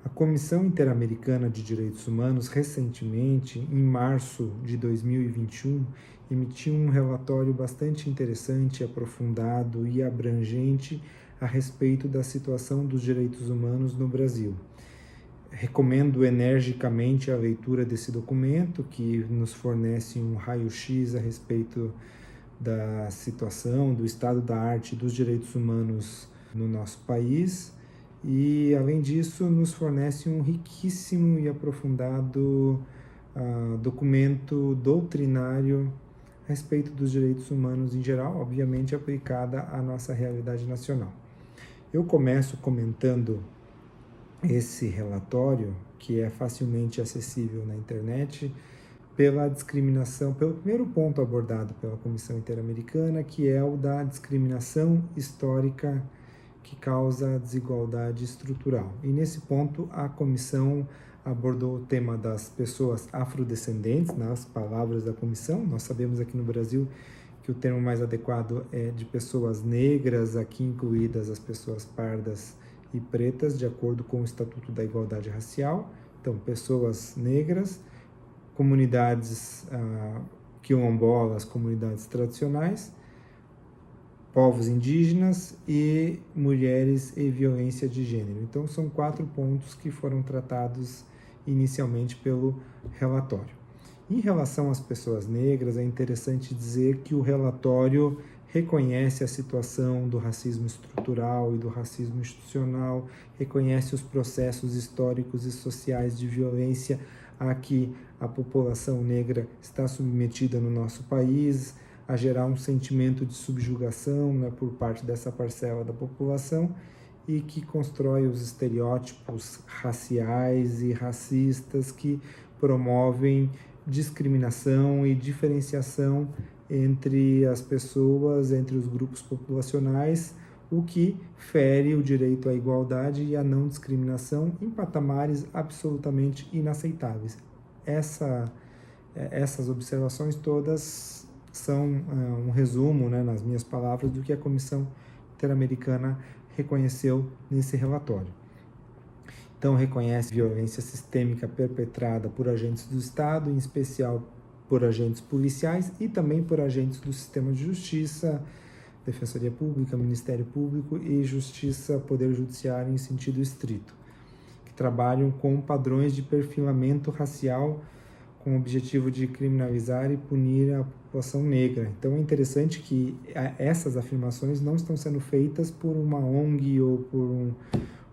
A Comissão Interamericana de Direitos Humanos, recentemente, em março de 2021, emitiu um relatório bastante interessante, aprofundado e abrangente a respeito da situação dos direitos humanos no Brasil. Recomendo energicamente a leitura desse documento, que nos fornece um raio-x a respeito da situação, do estado da arte dos direitos humanos no nosso país e, além disso, nos fornece um riquíssimo e aprofundado documento doutrinário a respeito dos direitos humanos em geral, obviamente aplicada à nossa realidade nacional. Eu começo comentando esse relatório, que é facilmente acessível na internet, pela discriminação, pelo primeiro ponto abordado pela Comissão Interamericana, que é o da discriminação histórica que causa desigualdade estrutural. E nesse ponto a comissão abordou o tema das pessoas afrodescendentes, nas palavras da comissão. Nós sabemos aqui no Brasil que o termo mais adequado é de pessoas negras, aqui incluídas as pessoas pardas e pretas, de acordo com o Estatuto da Igualdade Racial. Então, pessoas negras, comunidades quilombolas, comunidades tradicionais, povos indígenas e mulheres e violência de gênero. Então, são 4 pontos que foram tratados inicialmente pelo relatório. Em relação às pessoas negras, é interessante dizer que o relatório reconhece a situação do racismo estrutural e do racismo institucional, reconhece os processos históricos e sociais de violência a que a população negra está submetida no nosso país, a gerar um sentimento de subjugação, né, por parte dessa parcela da população e que constrói os estereótipos raciais e racistas que promovem discriminação e diferenciação entre as pessoas, entre os grupos populacionais, o que fere o direito à igualdade e à não discriminação em patamares absolutamente inaceitáveis. Essas observações todas são um resumo, né, nas minhas palavras, do que a Comissão Interamericana reconheceu nesse relatório. Então, reconhece violência sistêmica perpetrada por agentes do Estado, em especial por agentes policiais e também por agentes do sistema de justiça, Defensoria Pública, Ministério Público e Justiça, Poder Judiciário em sentido estrito, que trabalham com padrões de perfilamento racial com o objetivo de criminalizar e punir a população negra. Então é interessante que essas afirmações não estão sendo feitas por uma ONG ou por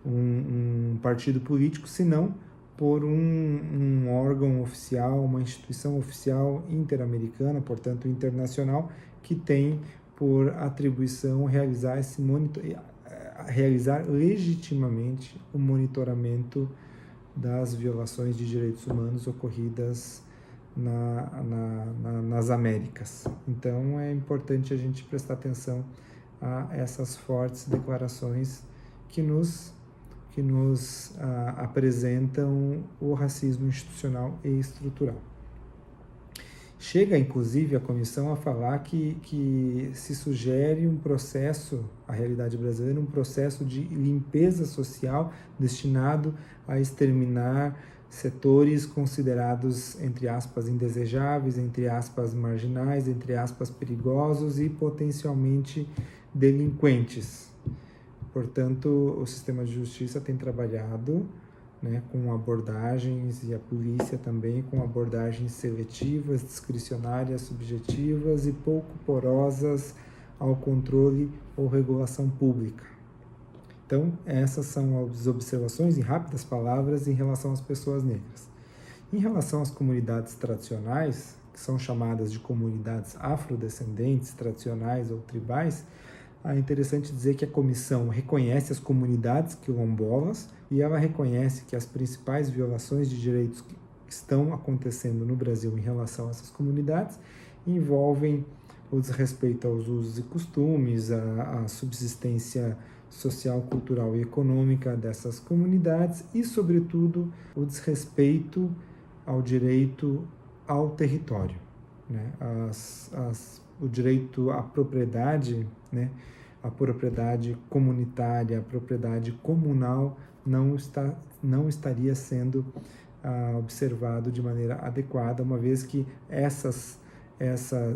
um partido político, senão por um órgão oficial, uma instituição oficial interamericana, portanto internacional, que tem por atribuição realizar legitimamente o monitoramento das violações de direitos humanos ocorridas nas Américas. Então é importante a gente prestar atenção a essas fortes declarações que nos apresentam o racismo institucional e estrutural. Chega, inclusive, a comissão a falar que se sugere um processo, a realidade brasileira, um processo de limpeza social destinado a exterminar setores considerados, entre aspas, indesejáveis, entre aspas, marginais, entre aspas, perigosos e potencialmente delinquentes. Portanto, o sistema de justiça tem trabalhado, né, com abordagens, e a polícia também, com abordagens seletivas, discricionárias, subjetivas e pouco porosas ao controle ou regulação pública. Então, essas são as observações em rápidas palavras em relação às pessoas negras. Em relação às comunidades tradicionais, que são chamadas de comunidades afrodescendentes, tradicionais ou tribais, é interessante dizer que a comissão reconhece as comunidades quilombolas e ela reconhece que as principais violações de direitos que estão acontecendo no Brasil em relação a essas comunidades envolvem o desrespeito aos usos e costumes, a subsistência social, cultural e econômica dessas comunidades e, sobretudo, o desrespeito ao direito ao território, né? O direito à propriedade, né? A propriedade comunitária, a propriedade comunal não estaria sendo observado de maneira adequada, uma vez que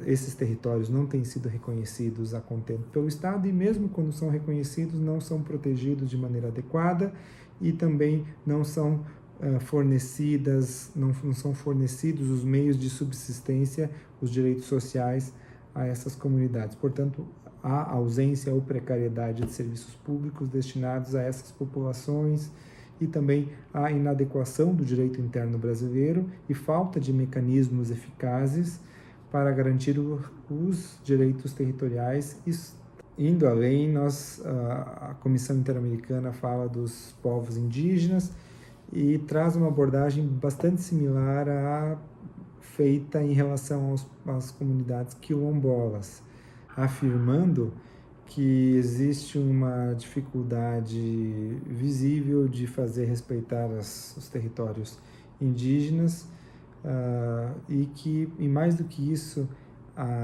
esses territórios não têm sido reconhecidos a contento pelo Estado, e mesmo quando são reconhecidos, não são protegidos de maneira adequada, e também não são fornecidos os meios de subsistência, os direitos sociais a essas comunidades. Portanto, há ausência ou precariedade de serviços públicos destinados a essas populações, e também a inadequação do direito interno brasileiro e falta de mecanismos eficazes para garantir os direitos territoriais. Indo além, a Comissão Interamericana fala dos povos indígenas e traz uma abordagem bastante similar à feita em relação às comunidades quilombolas, afirmando que existe uma dificuldade visível de fazer respeitar os territórios indígenas, e mais do que isso,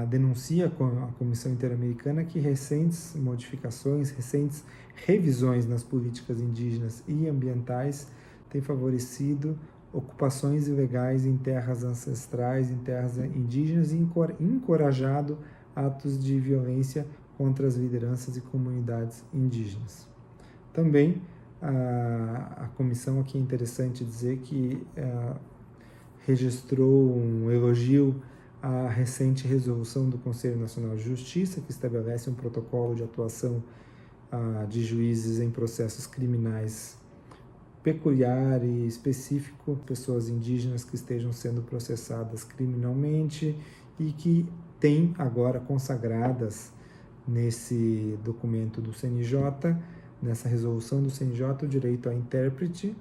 denuncia a Comissão Interamericana que recentes modificações, recentes revisões nas políticas indígenas e ambientais têm favorecido ocupações ilegais em terras ancestrais, em terras indígenas, e encorajado atos de violência contra as lideranças e comunidades indígenas. Também a comissão, aqui é interessante dizer que registrou um elogio à recente resolução do Conselho Nacional de Justiça, que estabelece um protocolo de atuação de juízes em processos criminais peculiar e específico, pessoas indígenas que estejam sendo processadas criminalmente e que têm agora consagradas nesse documento do CNJ, nessa resolução do CNJ, o direito à intérprete,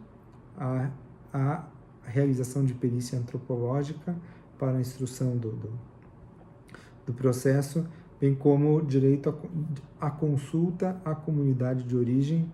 a realização de perícia antropológica para a instrução do processo, bem como o direito à consulta à comunidade de origem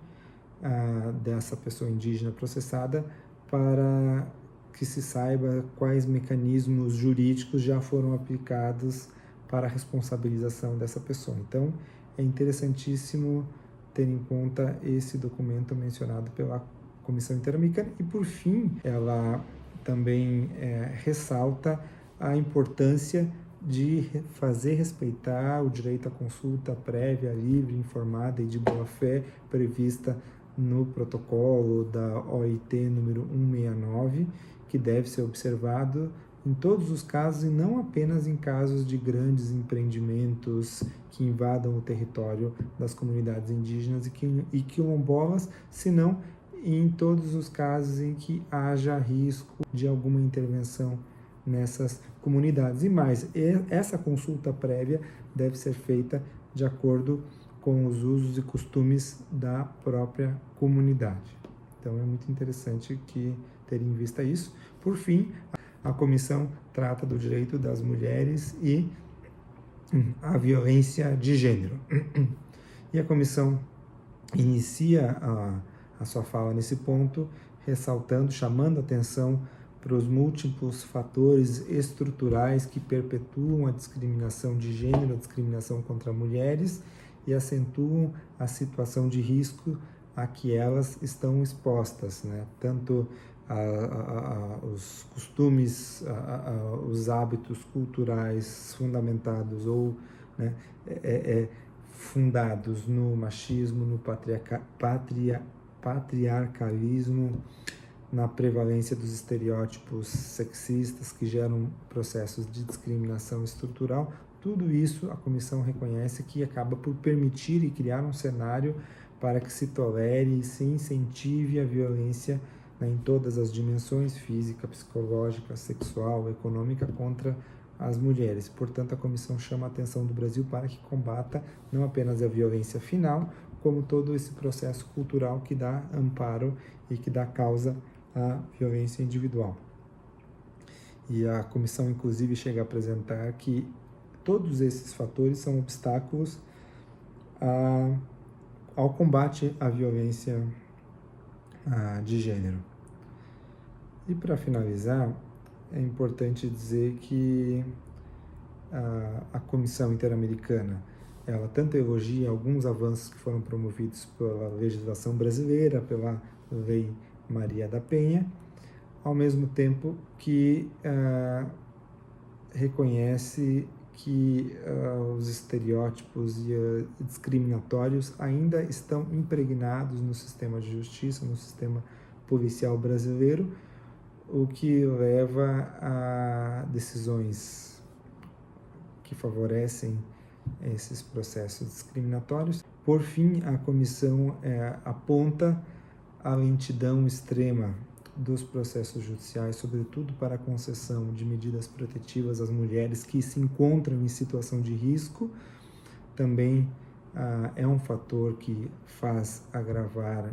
dessa pessoa indígena processada, para que se saiba quais mecanismos jurídicos já foram aplicados para a responsabilização dessa pessoa. Então, é interessantíssimo ter em conta esse documento mencionado pela Comissão Interamericana. E, por fim, ela também ressalta a importância de fazer respeitar o direito à consulta prévia, livre, informada e de boa-fé prevista no protocolo da OIT número 169, que deve ser observado em todos os casos e não apenas em casos de grandes empreendimentos que invadam o território das comunidades indígenas e quilombolas, senão em todos os casos em que haja risco de alguma intervenção nessas comunidades. E mais, essa consulta prévia deve ser feita de acordo com os usos e costumes da própria comunidade. Então, é muito interessante ter em vista isso. Por fim, a comissão trata do direito das mulheres e a violência de gênero. E a comissão inicia a sua fala nesse ponto, ressaltando, chamando atenção para os múltiplos fatores estruturais que perpetuam a discriminação de gênero, a discriminação contra mulheres, e acentuam a situação de risco a que elas estão expostas, né? Tanto os costumes, os hábitos culturais fundamentados ou fundados no machismo, no patriarcalismo, na prevalência dos estereótipos sexistas que geram processos de discriminação estrutural. Tudo isso a comissão reconhece que acaba por permitir e criar um cenário para que se tolere e se incentive a violência, né, em todas as dimensões, física, psicológica, sexual, econômica, contra as mulheres. Portanto, a comissão chama a atenção do Brasil para que combata não apenas a violência final, como todo esse processo cultural que dá amparo e que dá causa à violência individual. E a comissão, inclusive, chega a apresentar que todos esses fatores são obstáculos ao combate à violência de gênero. E, para finalizar, é importante dizer que a Comissão Interamericana, ela tanto elogia alguns avanços que foram promovidos pela legislação brasileira, pela Lei Maria da Penha, ao mesmo tempo que reconhece que os estereótipos discriminatórios ainda estão impregnados no sistema de justiça, no sistema policial brasileiro, o que leva a decisões que favorecem esses processos discriminatórios. Por fim, a comissão aponta a lentidão extrema dos processos judiciais, sobretudo para a concessão de medidas protetivas às mulheres que se encontram em situação de risco. Também é um fator que faz agravar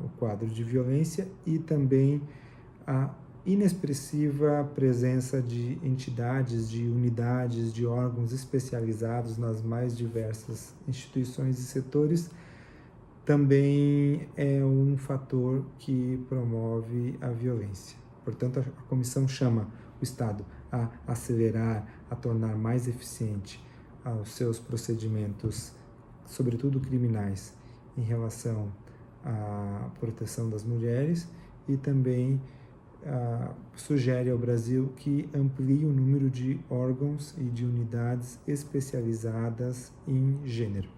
o quadro de violência, e também a inexpressiva presença de entidades, de unidades, de órgãos especializados nas mais diversas instituições e setores também é um fator que promove a violência. Portanto, a comissão chama o Estado a acelerar, a tornar mais eficiente os seus procedimentos, sobretudo criminais, em relação à proteção das mulheres, e também sugere ao Brasil que amplie o número de órgãos e de unidades especializadas em gênero.